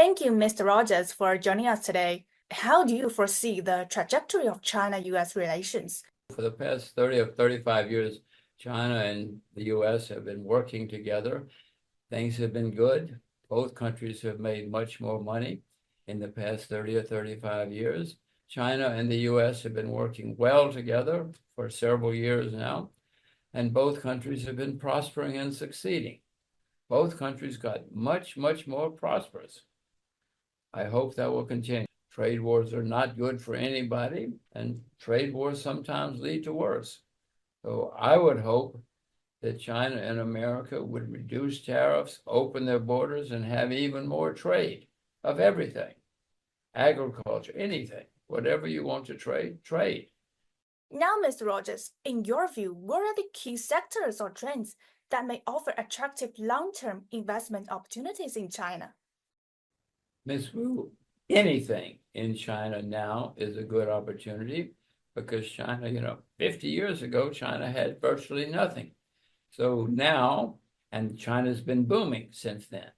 Thank you, Mr. Rogers, for joining us today. How do you foresee the trajectory of China-U.S. relations? For the past 30 or 35 years, China and the U.S. have been working together. Things have been good. Both countries have made much more money in the past 30 or 35 years. China and the U.S. have been working well together for several years now, and both countries have been prospering and succeeding. Both countries got much, much more prosperous. I hope that will continue. Trade wars are not good for anybody, and trade wars sometimes lead to worse. So I would hope that China and America would reduce tariffs, open their borders, and have even more trade of everything. Agriculture, anything, whatever you want to trade, trade. Now, Mr. Rogers, in your view, what are the key sectors or trends that may offer attractive long-term investment opportunities in China? Ms. Wu, anything in China now is a good opportunity because China, 50 years ago, China had virtually nothing. So now, and China's been booming since then.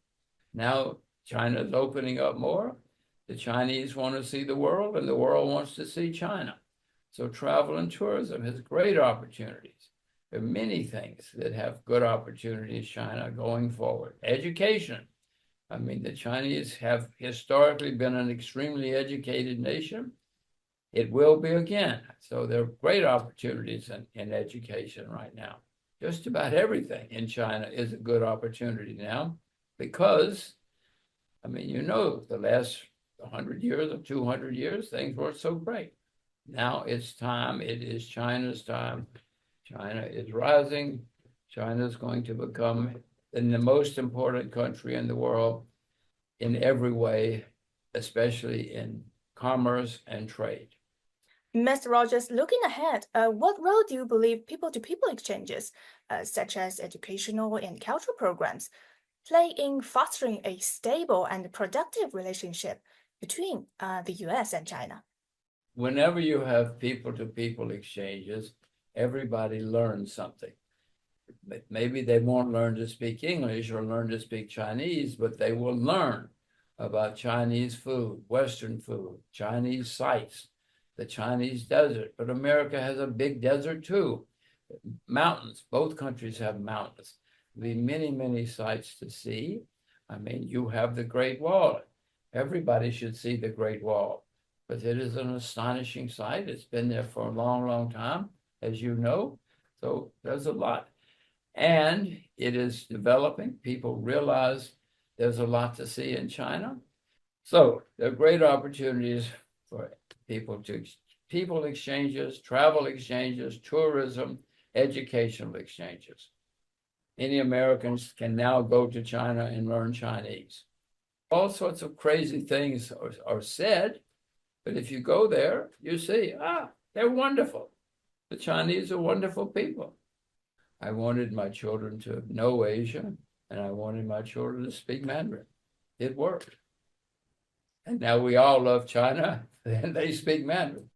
Now China's opening up more. The Chinese want to see the world, and the world wants to see China. So travel and tourism has great opportunities. There are many things that have good opportunities in China going forward. Education. I mean, the Chinese have historically been an extremely educated nation. It will be again. So there are great opportunities in education right now. Just about everything in China is a good opportunity now because, the last 100 years or 200 years, things weren't so great. Now it's time. It is China's time. China is rising. China is going to become the most important country in the world in every way, especially in commerce and trade. Mr. Rogers, looking ahead, what role do you believe people-to-people exchanges, such as educational and cultural programs, play in fostering a stable and productive relationship between the U.S. and China? Whenever you have people-to-people exchanges, everybody learns something. Maybe they won't learn to speak English or learn to speak Chinese, but they will learn about Chinese food, Western food, Chinese sites, the Chinese desert. But America has a big desert too. Mountains, both countries have mountains. There'll be many, many sites to see. You have the Great Wall. Everybody should see the Great Wall, but it is an astonishing sight. It's been there for a long, long time, as you know. So there's a lot. And it is developing. People realize there's a lot to see in China. So there are great opportunities for people exchanges, travel exchanges, tourism, educational exchanges. Any Americans can now go to China and learn Chinese. All sorts of crazy things are said, but if you go there, you see, they're wonderful. The Chinese are wonderful people. I wanted my children to know Asia, and I wanted my children to speak Mandarin. It worked. And now we all love China, and they speak Mandarin.